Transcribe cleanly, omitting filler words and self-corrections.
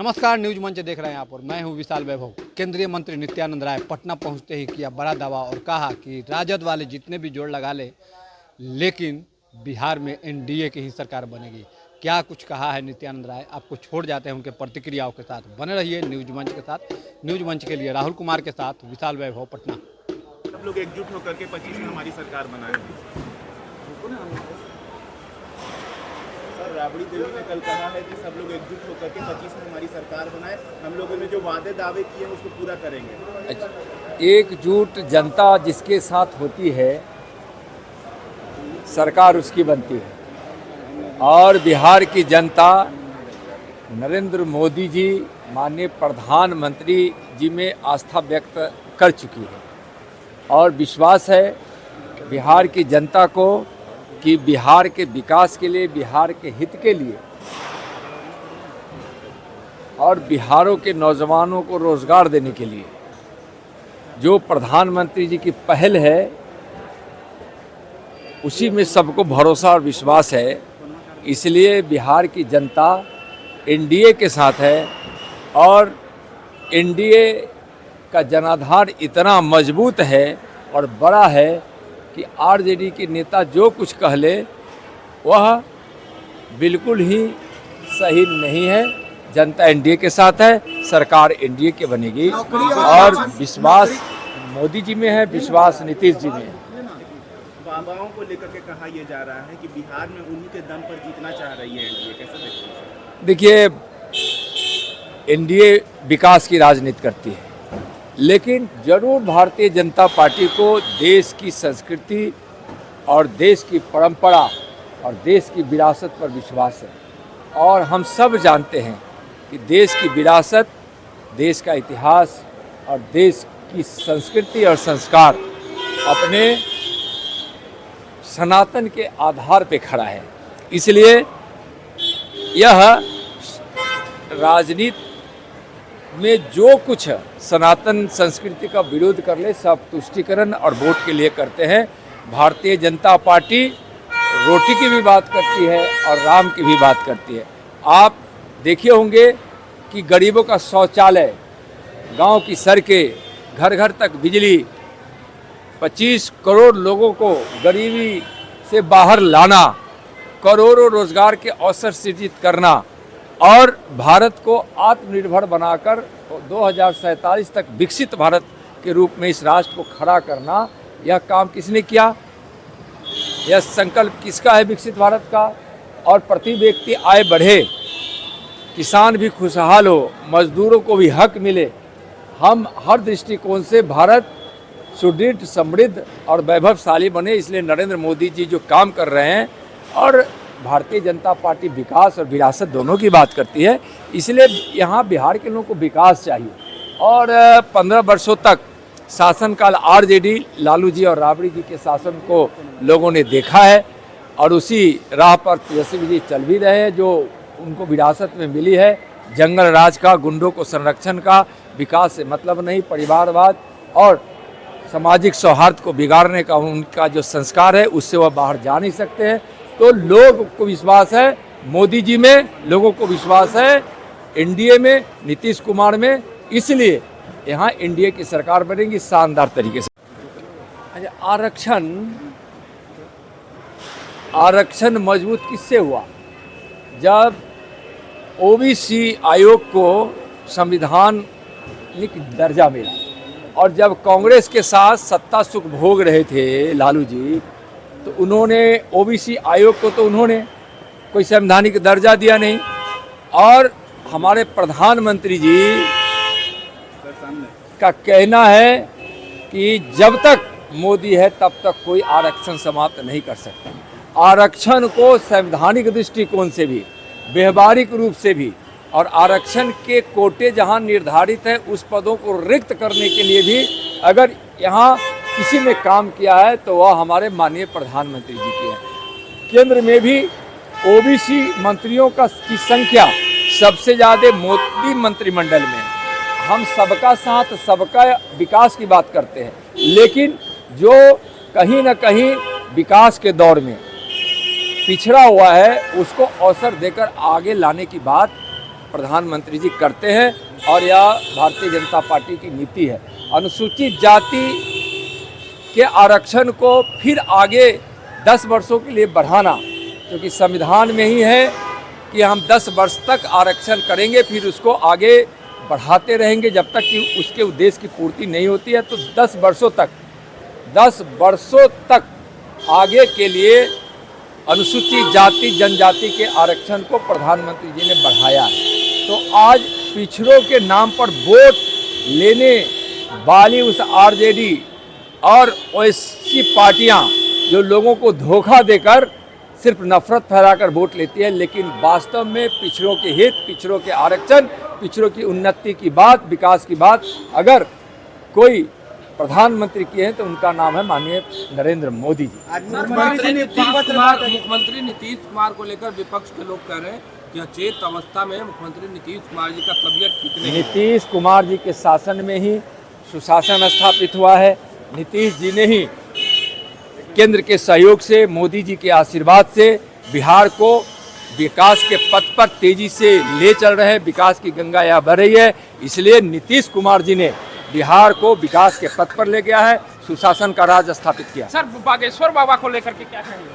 नमस्कार, न्यूज मंच देख रहे हैं आप और मैं हूं विशाल वैभव। केंद्रीय मंत्री नित्यानंद राय पटना पहुंचते ही किया बड़ा दावा और कहा कि राजद वाले जितने भी जोड़ लगा ले, लेकिन बिहार में एनडीए की ही सरकार बनेगी। क्या कुछ कहा है नित्यानंद राय, आपको छोड़ जाते हैं उनके प्रतिक्रियाओं के साथ। बने रहिए न्यूज मंच के साथ। न्यूज मंच के लिए राहुल कुमार के साथ विशाल वैभव, पटना। सब लोग एकजुट होकर के 25 में हमारी सरकार बनाएंगे। सर, राबड़ी देवी ने कल कहा है कि सब लोग एकजुट होकर के 25 में हमारी सरकार बनाए। हम लोगों ने जो वादे दावे किए हैं उसको पूरा करेंगे। एकजुट जनता जिसके साथ होती है सरकार उसकी बनती है, और बिहार की जनता नरेंद्र मोदी जी माननीय प्रधानमंत्री जी में आस्था व्यक्त कर चुकी है और विश्वास है बिहार की जनता को कि बिहार के विकास के लिए, बिहार के हित के लिए और बिहारों के नौजवानों को रोजगार देने के लिए जो प्रधानमंत्री जी की पहल है उसी में सबको भरोसा और विश्वास है। इसलिए बिहार की जनता एनडीए के साथ है और एनडीए का जनाधार इतना मजबूत है और बड़ा है कि आरजेडी के नेता जो कुछ कह ले वह बिल्कुल ही सही नहीं है। जनता एनडीए के साथ है, सरकार एनडीए के बनेगी और विश्वास मोदी जी में है, विश्वास नीतीश जी में है। बाबाओं को लेकर के कहा यह जा रहा है कि बिहार में उन्हीं के दम पर जीतना चाह रही है एनडीए, कैसे देखते हैं? देखिए, एनडीए विकास की राजनीति करती है, लेकिन जरूर भारतीय जनता पार्टी को देश की संस्कृति और देश की परंपरा और देश की विरासत पर विश्वास है। और हम सब जानते हैं कि देश की विरासत, देश का इतिहास और देश की संस्कृति और संस्कार अपने सनातन के आधार पे खड़ा है। इसलिए यह राजनीति में जो कुछ सनातन संस्कृति का विरोध कर ले सब तुष्टीकरण और वोट के लिए करते हैं। भारतीय जनता पार्टी रोटी की भी बात करती है और राम की भी बात करती है। आप देखे होंगे कि गरीबों का शौचालय, गांव की सड़कें, घर घर तक बिजली, 25 करोड़ लोगों को गरीबी से बाहर लाना, करोड़ों रोजगार के अवसर सृजित करना और भारत को आत्मनिर्भर बनाकर 2047 तक विकसित भारत के रूप में इस राष्ट्र को खड़ा करना, यह काम किसने किया? यह संकल्प किसका है विकसित भारत का? और प्रति व्यक्ति आय बढ़े, किसान भी खुशहाल हो, मजदूरों को भी हक मिले। हम हर दृष्टिकोण से भारत सुदृढ़, समृद्ध और वैभवशाली बने। इसलिए नरेंद्र मोदी जी जो काम कर रहे हैं, और भारतीय जनता पार्टी विकास और विरासत दोनों की बात करती है। इसलिए यहाँ बिहार के लोगों को विकास चाहिए और 15 वर्षों तक शासनकाल आरजेडी, लालू जी और राबड़ी जी के शासन को लोगों ने देखा है और उसी राह पर तेजस्वी जी चल भी रहे हैं जो उनको विरासत में मिली है। जंगल राज का, गुंडों को संरक्षण का, विकास से मतलब नहीं, परिवारवाद और सामाजिक सौहार्द को बिगाड़ने का उनका जो संस्कार है उससे वह बाहर जा नहीं सकते हैं। तो लोगों को विश्वास है मोदी जी में, लोगों को विश्वास है एनडीए में, नीतीश कुमार में। इसलिए यहाँ एनडीए की सरकार बनेगी शानदार तरीके से। अच्छा, आरक्षण मजबूत किससे हुआ? जब ओबीसी आयोग को संवैधानिक दर्जा मिला और जब कांग्रेस के साथ सत्ता सुख भोग रहे थे लालू जी, तो उन्होंने ओबीसी आयोग को तो उन्होंने कोई संवैधानिक दर्जा दिया नहीं। और हमारे प्रधानमंत्री जी का कहना है कि जब तक मोदी है तब तक कोई आरक्षण समाप्त नहीं कर सकता। आरक्षण को संवैधानिक दृष्टिकोण से भी, व्यवहारिक रूप से भी, और आरक्षण के कोटे जहां निर्धारित है उस पदों को रिक्त करने के लिए भी अगर यहाँ किसी ने काम किया है तो वह हमारे माननीय प्रधानमंत्री जी की है। केंद्र में भी ओबीसी मंत्रियों की संख्या सबसे ज़्यादा मोदी मंत्रिमंडल में। हम सबका साथ, सबका विकास की बात करते हैं, लेकिन जो कहीं ना कहीं विकास के दौर में पिछड़ा हुआ है उसको अवसर देकर आगे लाने की बात प्रधानमंत्री जी करते हैं और यह भारतीय जनता पार्टी की नीति है। अनुसूचित जाति के आरक्षण को फिर आगे 10 वर्षों के लिए बढ़ाना, क्योंकि संविधान में ही है कि हम 10 वर्ष तक आरक्षण करेंगे, फिर उसको आगे बढ़ाते रहेंगे जब तक कि उसके उद्देश्य की पूर्ति नहीं होती है। तो 10 वर्षों तक आगे के लिए अनुसूचित जाति जनजाति के आरक्षण को प्रधानमंत्री जी ने बढ़ाया है। तो आज पिछड़ों के नाम पर वोट लेने वाली उस आरजेडी और ओवैसी पार्टियां जो लोगों को धोखा देकर सिर्फ नफरत फैलाकर वोट लेती है, लेकिन वास्तव में पिछड़ों के हित, पिछड़ों के आरक्षण, पिछड़ों की उन्नति की बात, विकास की बात अगर कोई प्रधानमंत्री किए हैं तो उनका नाम है माननीय नरेंद्र मोदी जी। मुख्यमंत्री नीतीश कुमार को लेकर विपक्ष के लोग कह रहे हैं कि अचेत अवस्था में मुख्यमंत्री नीतीश कुमार जी का तबीयत ठीक नहीं है। नीतीश कुमार जी के शासन में ही सुशासन स्थापित हुआ है। नीतीश जी ने ही केंद्र के सहयोग से, मोदी जी के आशीर्वाद से बिहार को विकास के पथ पर तेजी से ले चल रहे हैं। विकास की गंगा यहाँ बह रही है, इसलिए नीतीश कुमार जी ने बिहार को विकास के पथ पर ले गया है, सुशासन का राज स्थापित किया। सर, बागेश्वर बाबा को लेकर के क्या कहेंगे?